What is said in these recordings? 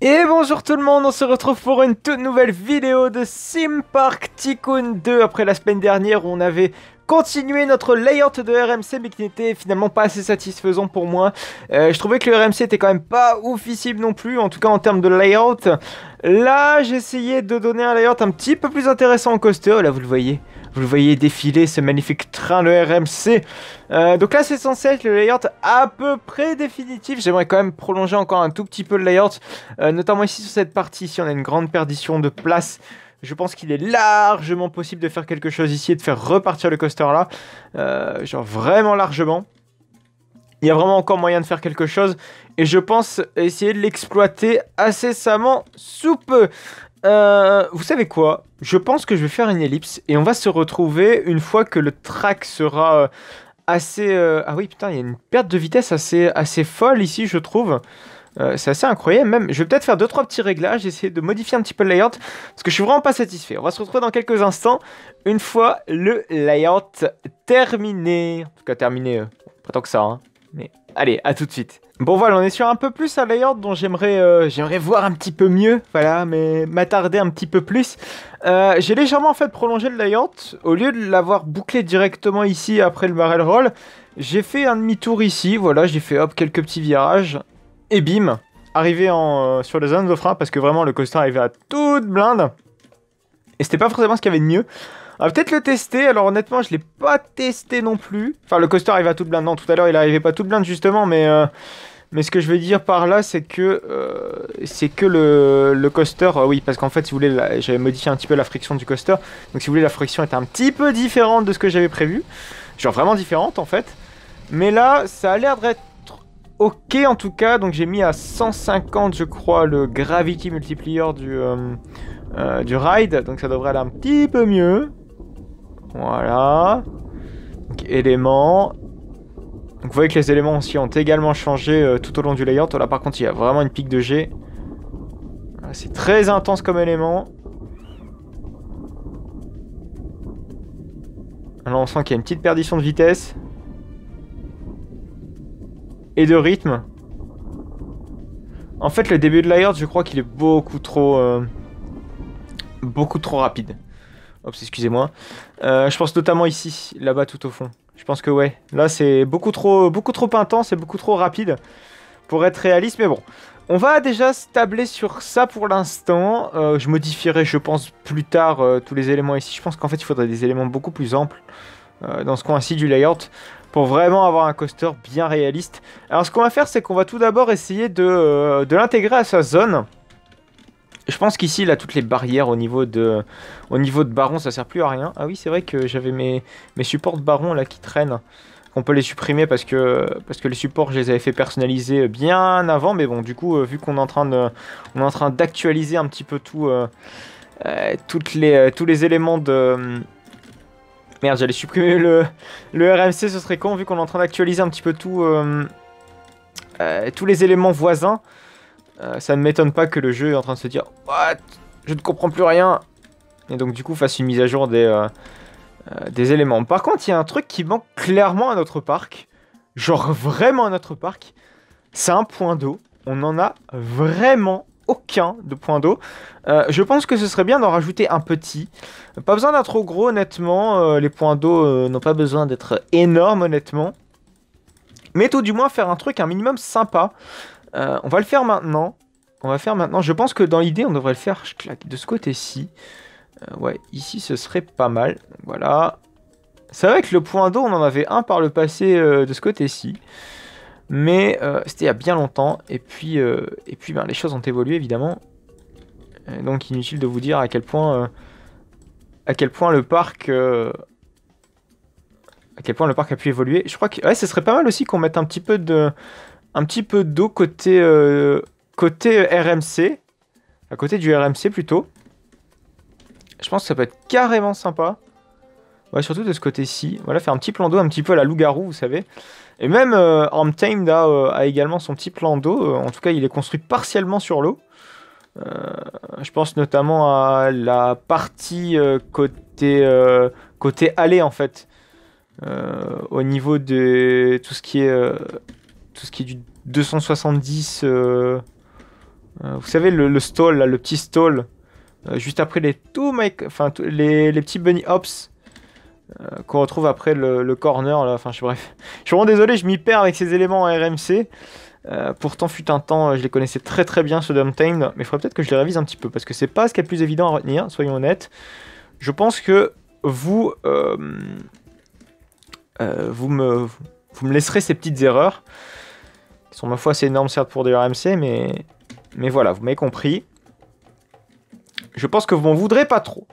Et bonjour tout le monde, on se retrouve pour une toute nouvelle vidéo de Theme Park Tycoon 2 après la semaine dernière où on avait continué notre layout de RMC mais qui n'était finalement pas assez satisfaisant pour moi. Je trouvais que le RMC était quand même pas oufissime non plus, en tout cas en termes de layout. Là j'ai essayé de donner un layout un petit peu plus intéressant au coaster, là vous le voyez. Vous le voyez défiler, ce magnifique train, le RMC. Donc là, c'est censé être le layout à peu près définitif. J'aimerais quand même prolonger encore un tout petit peu le layout. Notamment ici, sur cette partie, ici, on a une grande perdition de place. Je pense qu'il est largement possible de faire quelque chose ici et de faire repartir le coaster là. Genre vraiment largement. Il y a vraiment encore moyen de faire quelque chose. Et je pense essayer de l'exploiter incessamment sous peu. Vous savez quoi? Je pense que je vais faire une ellipse et on va se retrouver une fois que le track sera assez... Ah oui, putain, il y a une perte de vitesse assez folle ici, je trouve. C'est assez incroyable même. Je vais peut-être faire 2-3 petits réglages, essayer de modifier un petit peu le layout parce que je suis vraiment pas satisfait. On va se retrouver dans quelques instants une fois le layout terminé. En tout cas, terminé, pas tant que ça, hein. Mais allez, à tout de suite. Bon voilà, on est sur un peu plus un layout dont j'aimerais voir un petit peu mieux, voilà, mais m'attarder un petit peu plus. J'ai légèrement en fait prolongé le layout, au lieu de l'avoir bouclé directement ici après le barrel roll, j'ai fait un demi-tour ici, voilà, j'ai fait hop quelques petits virages, et bim, arrivé sur les zones de frein, parce que vraiment le coaster arrivait à toute blinde, et c'était pas forcément ce qu'il y avait de mieux. On va peut-être le tester, alors honnêtement je l'ai pas testé non plus. Enfin le coaster arrive à toute blinde, non tout à l'heure il arrivait pas toute blinde justement, mais ce que je veux dire par là c'est que le coaster, oui parce qu'en fait si vous voulez, j'avais modifié un petit peu la friction du coaster. Donc si vous voulez la friction était un petit peu différente de ce que j'avais prévu. Genre vraiment différente en fait. Mais là ça a l'air d'être ok en tout cas, donc j'ai mis à 150 je crois le Gravity Multiplier du ride. Donc ça devrait aller un petit peu mieux. Voilà. Donc, éléments. Donc, vous voyez que les éléments aussi ont également changé tout au long du layout. Là, par contre, il y a vraiment une pique de G. Voilà, c'est très intense comme élément. Là, on sent qu'il y a une petite perdition de vitesse. Et de rythme. En fait, le début de layout, je crois qu'il est beaucoup trop rapide. Oups, excusez-moi. Je pense notamment ici, là-bas tout au fond. Je pense que ouais. Là, c'est beaucoup trop intense et beaucoup trop rapide pour être réaliste. Mais bon, on va déjà se tabler sur ça pour l'instant. Je modifierai, je pense, plus tard tous les éléments ici. Je pense qu'en fait, il faudrait des éléments beaucoup plus amples dans ce coin-ci du layout pour vraiment avoir un coaster bien réaliste. Alors, ce qu'on va faire, c'est qu'on va tout d'abord essayer de l'intégrer à sa zone. Je pense qu'ici, il a toutes les barrières au niveau de baron, ça sert plus à rien. Ah oui, c'est vrai que j'avais mes supports de baron là qui traînent. On peut les supprimer parce que les supports, je les avais fait personnaliser bien avant. Mais bon, du coup, vu qu'on est en train d'actualiser un petit peu tous les éléments de... Merde, j'allais supprimer le RMC, ce serait con, vu qu'on est en train d'actualiser un petit peu tous les éléments voisins. Ça ne m'étonne pas que le jeu est en train de se dire « What ? Je ne comprends plus rien !» Et donc du coup fasse une mise à jour des éléments. Par contre, il y a un truc qui manque clairement à notre parc. Genre vraiment à notre parc. C'est un point d'eau. On n'en a vraiment aucun de point d'eau. Je pense que ce serait bien d'en rajouter un petit. Pas besoin d'un trop gros honnêtement. Les points d'eau n'ont pas besoin d'être énormes honnêtement. Mais tout du moins faire un truc un minimum sympa. On va le faire maintenant. Je pense que dans l'idée, on devrait le faire de ce côté-ci. Ouais, ici, ce serait pas mal. Voilà. C'est vrai que le point d'eau, on en avait un par le passé de ce côté-ci. Mais c'était il y a bien longtemps. Et puis ben, les choses ont évolué, évidemment. Donc, inutile de vous dire à quel point le parc... à quel point le parc a pu évoluer. Je crois que ouais, ce serait pas mal aussi qu'on mette un petit peu d'eau côté RMC, à côté du RMC plutôt. Je pense que ça peut être carrément sympa. Ouais, surtout de ce côté-ci. Voilà, faire un petit plan d'eau, un petit peu à la loup-garou, vous savez. Et même Untamed a également son petit plan d'eau. En tout cas, il est construit partiellement sur l'eau. Je pense notamment à la partie côté allée en fait. Au niveau de tout ce qui est du 270 Vous savez, le stall, là, le petit stall. Juste après les les petits bunny hops. Qu'on retrouve après le corner, là. Enfin, bref. Je suis vraiment désolé, je m'y perds avec ces éléments en RMC. Pourtant, fut un temps, je les connaissais très très bien, ceux d'Untamed. Mais il faudrait peut-être que je les révise un petit peu. Parce que c'est pas ce qui est le plus évident à retenir, soyons honnêtes. Je pense que vous... vous me laisserez ces petites erreurs. Qui sont, ma foi, assez énormes, certes, pour des RMC. Mais voilà, vous m'avez compris. Je pense que vous m'en voudrez pas trop.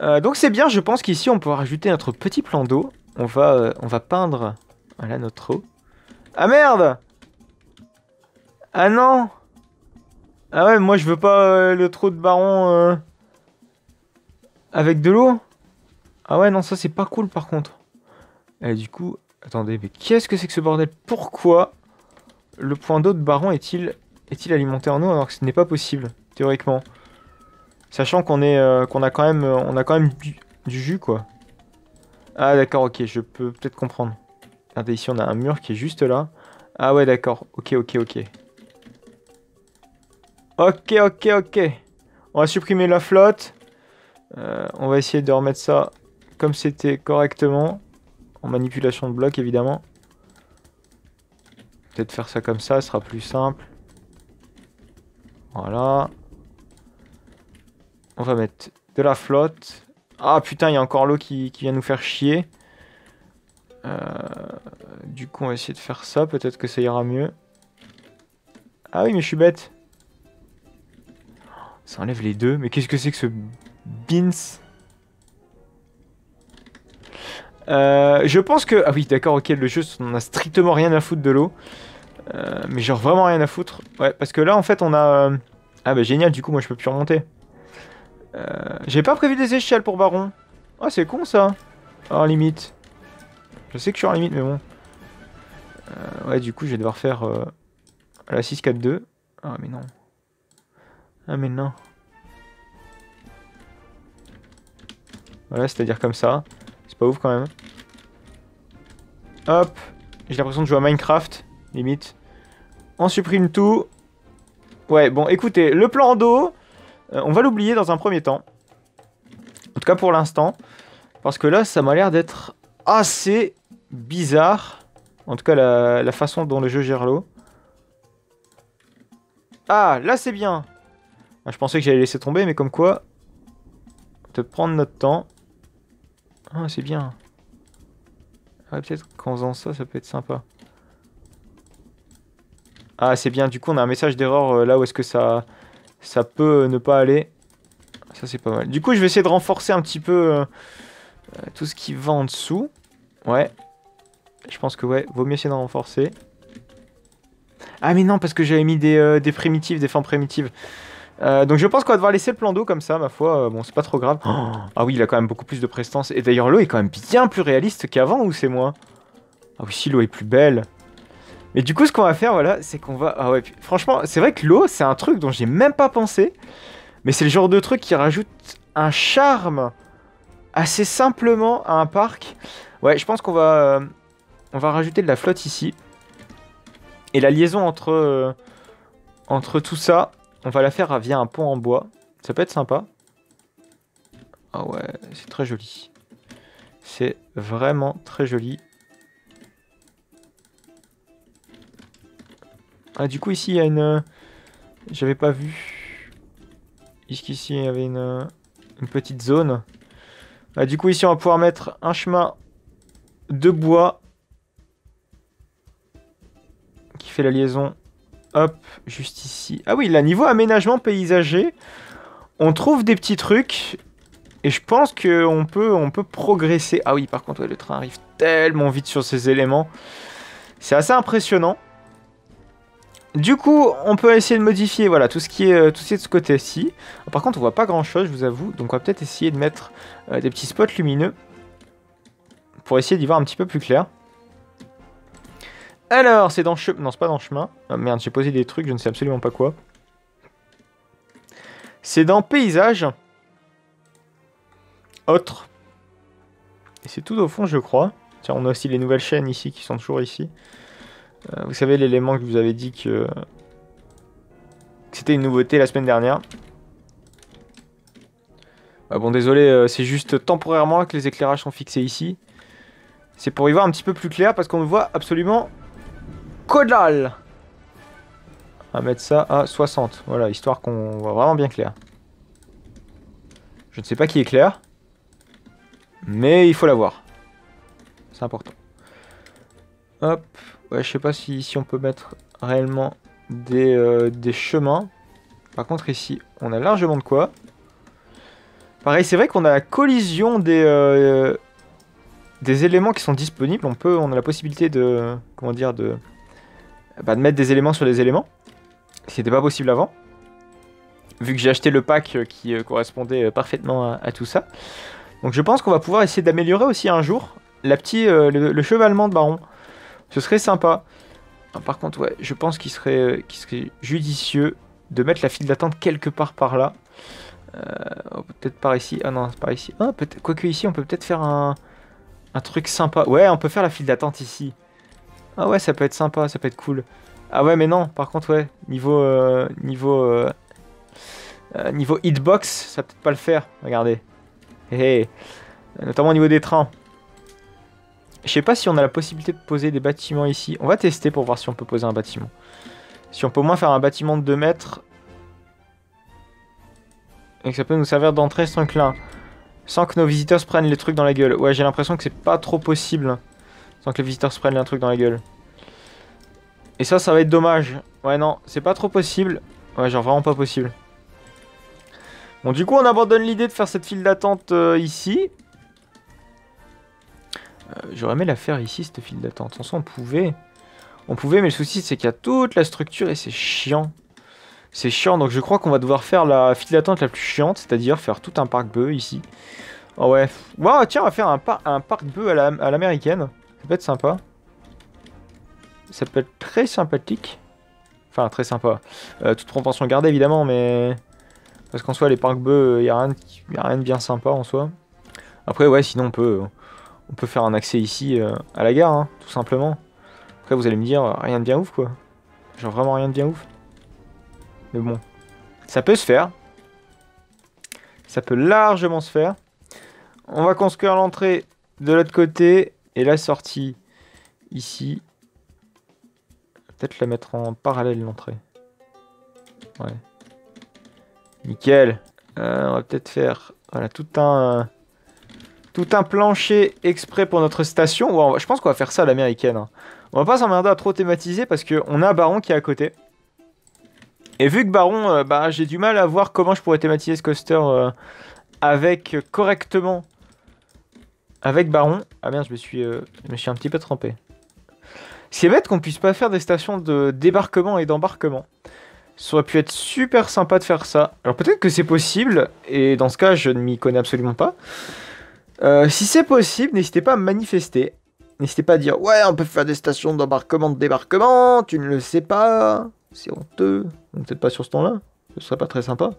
Donc c'est bien, je pense qu'ici, on peut rajouter notre petit plan d'eau. On va peindre... Voilà, notre eau. Ah merde! Ah non! Ah ouais, moi je veux pas le trou de baron avec de l'eau. Ah ouais, non, ça c'est pas cool par contre. Et du coup, attendez, mais qu'est-ce que c'est que ce bordel? Pourquoi le point d'eau de baron est-il alimenté en eau alors que ce n'est pas possible, théoriquement? Sachant qu'on a quand même du jus, quoi. Ah d'accord, ok, je peux peut-être comprendre. Regardez, ici on a un mur qui est juste là. Ah ouais, d'accord, ok. Ok. On va supprimer la flotte. On va essayer de remettre ça comme c'était correctement. En manipulation de blocs, évidemment. Peut-être faire ça comme ça, ce sera plus simple. Voilà. On va mettre de la flotte. Ah putain, il y a encore l'eau qui vient nous faire chier. Du coup, on va essayer de faire ça. Peut-être que ça ira mieux. Ah oui, mais je suis bête. Ça enlève les deux. Mais qu'est-ce que c'est que ce beans? Je pense que... Ah oui, d'accord, ok, le jeu, on a strictement rien à foutre de l'eau. Mais genre vraiment rien à foutre. Ouais, parce que là, en fait, on a... Ah bah génial, du coup, moi, je peux plus remonter. J'ai pas prévu des échelles pour Baron. Ah, c'est con, ça. En limite. Je sais que je suis en limite, mais bon. Ouais, du coup, je vais devoir faire... la 6-4-2. Ah, mais non. Ah, mais non. Voilà, c'est-à-dire comme ça. C'est pas ouf, quand même. Hop. J'ai l'impression de jouer à Minecraft, limite. On supprime tout. Ouais, bon, écoutez, le plan d'eau, on va l'oublier dans un premier temps. En tout cas, pour l'instant. Parce que là, ça m'a l'air d'être assez bizarre. En tout cas, la façon dont le jeu gère l'eau. Ah, là, c'est bien. Je pensais que j'allais laisser tomber, mais comme quoi... On va peut-être prendre notre temps. Ah, c'est bien. Ouais, peut-être qu'en faisant ça, ça peut être sympa. Ah, c'est bien. Du coup, on a un message d'erreur là où est-ce que ça peut ne pas aller. Ça, c'est pas mal. Du coup, je vais essayer de renforcer un petit peu tout ce qui va en dessous. Ouais. Je pense que, ouais, vaut mieux essayer de renforcer. Ah, mais non, parce que j'avais mis des primitives, des formes primitives. Donc, je pense qu'on va devoir laisser le plan d'eau comme ça, ma foi. Bon, c'est pas trop grave. Oh, ah oui, il a quand même beaucoup plus de prestance. Et d'ailleurs, l'eau est quand même bien plus réaliste qu'avant, ou c'est moi? Ah oui, si, l'eau est plus belle. Mais du coup, ce qu'on va faire, voilà, c'est qu'on va... Ah ouais, franchement, c'est vrai que l'eau, c'est un truc dont j'ai même pas pensé. Mais c'est le genre de truc qui rajoute un charme assez simplement à un parc. Ouais, je pense qu'on va... on va rajouter de la flotte ici. Et la liaison entre tout ça, on va la faire via un pont en bois. Ça peut être sympa. Ah ouais, c'est très joli. C'est vraiment très joli. Ah, du coup, ici, il y a une... J'avais pas vu. Jusqu'ici, il y avait une petite zone. Ah, du coup, ici, on va pouvoir mettre un chemin de bois qui fait la liaison. Hop, juste ici. Ah oui, là, niveau aménagement paysager, on trouve des petits trucs. Et je pense qu'on peut progresser. Ah oui, par contre, ouais, le train arrive tellement vite sur ces éléments. C'est assez impressionnant. Du coup, on peut essayer de modifier voilà, tout ce qui est de ce côté-ci. Par contre, on voit pas grand-chose, je vous avoue. Donc, on va peut-être essayer de mettre des petits spots lumineux pour essayer d'y voir un petit peu plus clair. Alors, c'est dans le chemin. Non, c'est pas dans le chemin. Oh, merde, j'ai posé des trucs, je ne sais absolument pas quoi. C'est dans paysage. Autre. Et c'est tout au fond, je crois. Tiens, on a aussi les nouvelles chaînes ici qui sont toujours ici. Vous savez, l'élément que je vous avais dit que C'était une nouveauté la semaine dernière. Bah bon, désolé, c'est juste temporairement que les éclairages sont fixés ici. C'est pour y voir un petit peu plus clair parce qu'on ne voit absolument que dalle. On va mettre ça à 60. Voilà, histoire qu'on voit vraiment bien clair. Je ne sais pas qui est clair. Mais il faut l'avoir. C'est important. Hop. Ouais, je sais pas si on peut mettre réellement des chemins. Par contre, ici, on a largement de quoi. Pareil, c'est vrai qu'on a la collision des éléments qui sont disponibles. On a la possibilité de... Comment dire, de mettre des éléments sur des éléments. Ce qui n'était pas possible avant. Vu que j'ai acheté le pack qui correspondait parfaitement à tout ça. Donc je pense qu'on va pouvoir essayer d'améliorer aussi un jour le chevalement de Baron. Ce serait sympa. Par contre, ouais, je pense qu'il serait judicieux de mettre la file d'attente quelque part par là. Peut-être par ici. Ah non, c'est par ici. Ah, quoique ici, on peut peut-être faire un truc sympa. Ouais, on peut faire la file d'attente ici. Ah ouais, ça peut être sympa, ça peut être cool. Ah ouais, mais non, par contre, ouais, niveau hitbox, ça peut-être pas le faire. Regardez. Hey. Notamment au niveau des trains. Je sais pas si on a la possibilité de poser des bâtiments ici. On va tester pour voir si on peut poser un bâtiment. Si on peut au moins faire un bâtiment de 2 mètres. Et que ça peut nous servir d'entrée sans que nos visiteurs se prennent les trucs dans la gueule. Ouais, j'ai l'impression que c'est pas trop possible. Sans que les visiteurs se prennent un truc dans la gueule. Et ça va être dommage. Ouais, non, c'est pas trop possible. Ouais, genre vraiment pas possible. Bon, du coup, on abandonne l'idée de faire cette file d'attente ici. J'aurais aimé la faire ici, cette file d'attente. En soi, on pouvait. On pouvait, mais le souci, c'est qu'il y a toute la structure et c'est chiant. C'est chiant, donc je crois qu'on va devoir faire la file d'attente la plus chiante, c'est-à-dire faire tout un parc bœuf ici. Oh ouais. Wow, tiens, on va faire un parc bœuf à l'américaine. Ça peut être sympa. Ça peut être très sympathique. Enfin, très sympa. Toute proportion gardée, évidemment, mais... Parce qu'en soi, les parcs bœufs, il n'y a rien de bien sympa, en soi. Après, ouais, sinon, on peut faire un accès ici, à la gare, hein, tout simplement. Après, vous allez me dire, rien de bien ouf, quoi. Genre, vraiment rien de bien ouf. Mais bon, ça peut se faire. Ça peut largement se faire. On va construire l'entrée de l'autre côté et la sortie ici. Peut-être la mettre en parallèle, l'entrée. Ouais. Nickel. On va peut-être faire voilà, tout un plancher exprès pour notre station. Ouais, je pense qu'on va faire ça à l'américaine. Hein. On va pas s'emmerder à trop thématiser parce qu'on a Baron qui est à côté. Et vu que Baron, j'ai du mal à voir comment je pourrais thématiser ce coaster correctement avec Baron. Ah merde, je me suis un petit peu trompé. C'est bête qu'on puisse pas faire des stations de débarquement et d'embarquement. Ça aurait pu être super sympa de faire ça. Alors peut-être que c'est possible, et dans ce cas, je ne m'y connais absolument pas. Si c'est possible, n'hésitez pas à me manifester. N'hésitez pas à dire « Ouais, on peut faire des stations d'embarquement, de débarquement, tu ne le sais pas. C'est honteux. » Donc peut-être pas sur ce ton-là. Ce serait pas très sympa.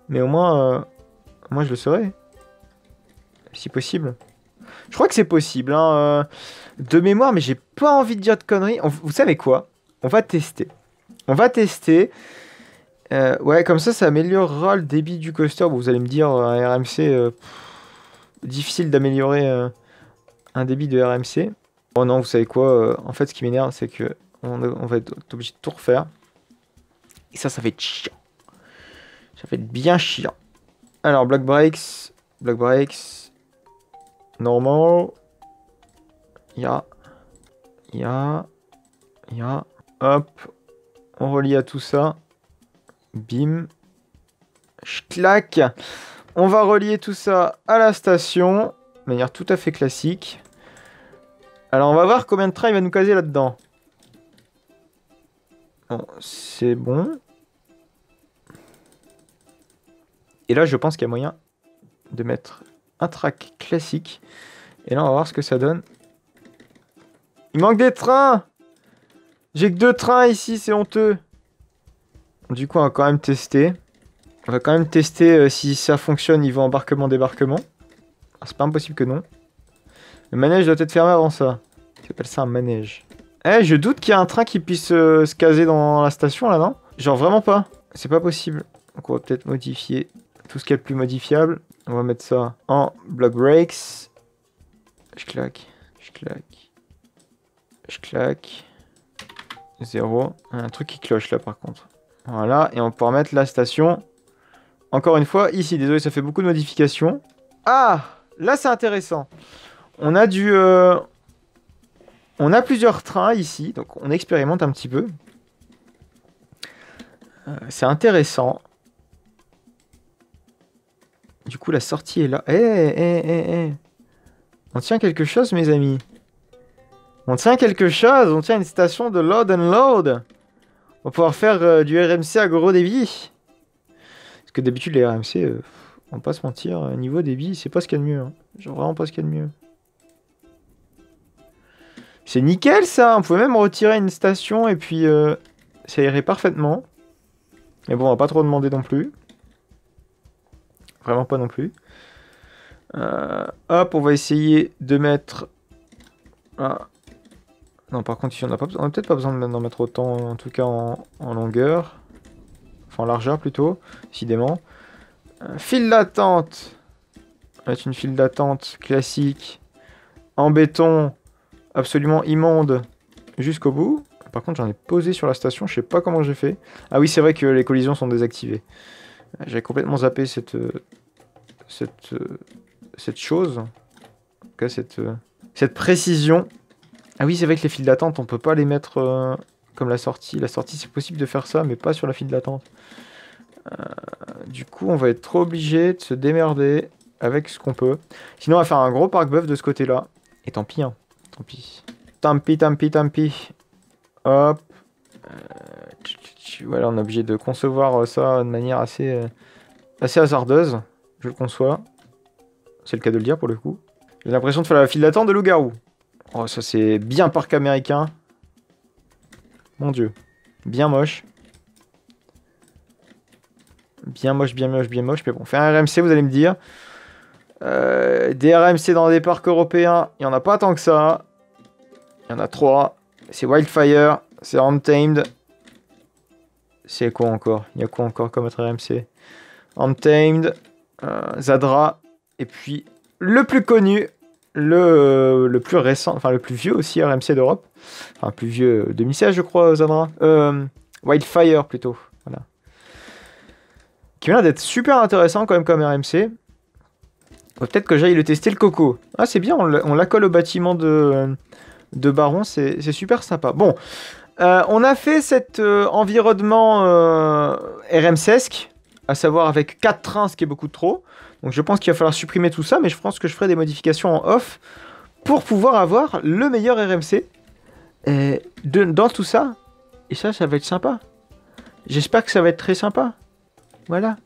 Mais au moins, moi je le saurais. Si possible. Je crois que c'est possible, hein. De mémoire, mais j'ai pas envie de dire de conneries. Vous savez quoi? On va tester. On va tester. Ouais, comme ça améliorera le débit du coaster. Bon, vous allez me dire, un RMC, difficile d'améliorer un débit de RMC. Oh non, vous savez quoi? En fait, ce qui m'énerve, c'est que on va être obligé de tout refaire. Et ça va être chiant. Ça va être bien chiant. Alors, block breaks. Normal. Hop. On relie à tout ça. Bim. Clac. On va relier tout ça à la station. De manière tout à fait classique. Alors, on va voir combien de trains il va nous caser là-dedans. Bon, c'est bon. Et là, je pense qu'il y a moyen de mettre un track classique. Et là, on va voir ce que ça donne. Il manque des trains! J'ai que 2 trains ici, c'est honteux. Du coup, on va quand même tester. On va quand même tester si ça fonctionne niveau embarquement-débarquement. C'est pas impossible que non. Le manège doit être fermé avant ça. Tu appelles ça un manège. Eh, je doute qu'il y ait un train qui puisse se caser dans la station, là, non? Genre vraiment pas. C'est pas possible. Donc on va peut-être modifier tout ce qu'il y a de plus modifiable. On va mettre ça en block breaks. Je claque. Je claque. Je claque. 0. Un truc qui cloche là par contre. Voilà. Et on peut remettre la station. Encore une fois, ici. Désolé, ça fait beaucoup de modifications. Ah! Là, c'est intéressant. On a du... On a plusieurs trains ici. Donc, on expérimente un petit peu. C'est intéressant. Du coup, la sortie est là. On tient quelque chose, mes amis. On tient quelque chose. On tient une station de load and load. On va pouvoir faire du RMC à gros débit. Parce que d'habitude, les RMC, on va pas se mentir, niveau débit, c'est pas ce qu'il y a de mieux. Hein. Genre vraiment pas ce qu'il y a de mieux. C'est nickel, ça. On pouvait même retirer une station et puis ça irait parfaitement. Mais bon, on va pas trop demander non plus. Vraiment pas non plus. Hop, on va essayer de mettre... Ah. Non, par contre, ici, on n'a peut-être pas besoin d'en mettre autant, en tout cas en longueur. Enfin, en largeur, plutôt, décidément. File d'attente. On va mettre une file d'attente classique. En béton, absolument immonde, jusqu'au bout. Par contre, j'en ai posé sur la station, je sais pas comment j'ai fait. Ah oui, c'est vrai que les collisions sont désactivées. J'avais complètement zappé cette chose. En tout cas, cette précision. Ah oui, c'est vrai que les files d'attente, on peut pas les mettre comme la sortie. La sortie, c'est possible de faire ça, mais pas sur la file d'attente. Du coup, on va être trop obligé de se démerder avec ce qu'on peut. Sinon, on va faire un gros parc bœuf de ce côté-là. Et tant pis, hein. Tant pis. Tant pis, tant pis, tant pis. Hop. Voilà, on est obligé de concevoir ça de manière assez hasardeuse. Je le conçois. C'est le cas de le dire pour le coup. J'ai l'impression de faire la file d'attente de loup-garou. Oh, ça c'est bien parc américain. Mon dieu. Bien moche. Bien moche, bien moche, bien moche. Mais bon, faire un RMC, vous allez me dire. Des RMC dans des parcs européens, il n'y en a pas tant que ça. Il y en a 3. C'est Wildfire, c'est Untamed. C'est quoi encore? Il y a quoi encore comme autre RMC? Untamed, Zadra, et puis le plus connu, le plus récent, enfin le plus vieux aussi RMC d'Europe. Enfin, plus vieux, 2016 je crois, Zadra. Wildfire plutôt, voilà. Qui m'a l'air d'être super intéressant quand même comme RMC. Peut-être que j'aille le tester le coco. Ah c'est bien, on la colle au bâtiment de Baron, c'est super sympa. Bon, on a fait cet environnement RMCesque, à savoir avec 4 trains, ce qui est beaucoup trop. Donc je pense qu'il va falloir supprimer tout ça, mais je pense que je ferai des modifications en off pour pouvoir avoir le meilleur RMC dans tout ça. Et ça va être sympa. J'espère que ça va être très sympa. Voilà.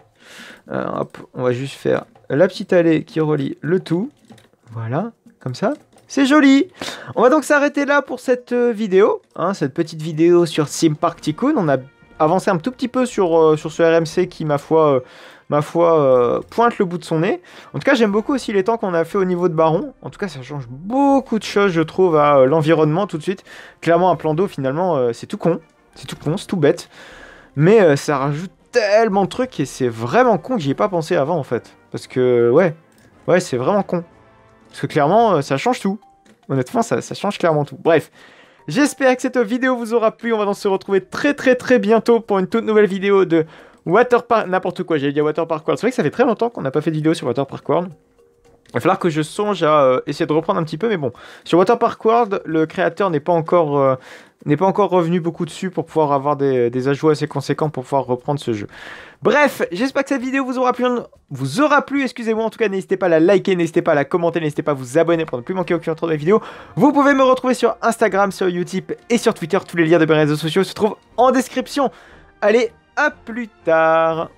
Hop, on va juste faire la petite allée qui relie le tout. Voilà, comme ça. C'est joli. On va donc s'arrêter là pour cette vidéo, hein, cette petite vidéo sur Theme Park Tycoon. On a avancé un tout petit peu sur ce RMC qui, ma foi, pointe le bout de son nez. En tout cas, j'aime beaucoup aussi les temps qu'on a fait au niveau de Baron. En tout cas, ça change beaucoup de choses, je trouve, à l'environnement tout de suite. Clairement, un plan d'eau, finalement, c'est tout con. C'est tout con, c'est tout bête. Mais ça rajoute tellement de trucs et c'est vraiment con que j'y ai pas pensé avant, en fait. Parce que, ouais, c'est vraiment con. Parce que clairement, ça change tout. Honnêtement, ça change clairement tout. Bref, j'espère que cette vidéo vous aura plu. On va donc se retrouver très bientôt pour une toute nouvelle vidéo de Waterpark... N'importe quoi, j'allais dire Waterpark World. C'est vrai que ça fait très longtemps qu'on n'a pas fait de vidéo sur Waterpark World. Il va falloir que je songe à essayer de reprendre un petit peu. Mais bon, sur Waterpark World, le créateur n'est pas encore revenu beaucoup dessus pour pouvoir avoir des ajouts assez conséquents pour pouvoir reprendre ce jeu. Bref, j'espère que cette vidéo vous aura plu, excusez-moi. En tout cas, n'hésitez pas à la liker, n'hésitez pas à la commenter, n'hésitez pas à vous abonner pour ne plus manquer aucune autre de mes vidéos. Vous pouvez me retrouver sur Instagram, sur YouTube et sur Twitter. Tous les liens de mes réseaux sociaux se trouvent en description. Allez, à plus tard.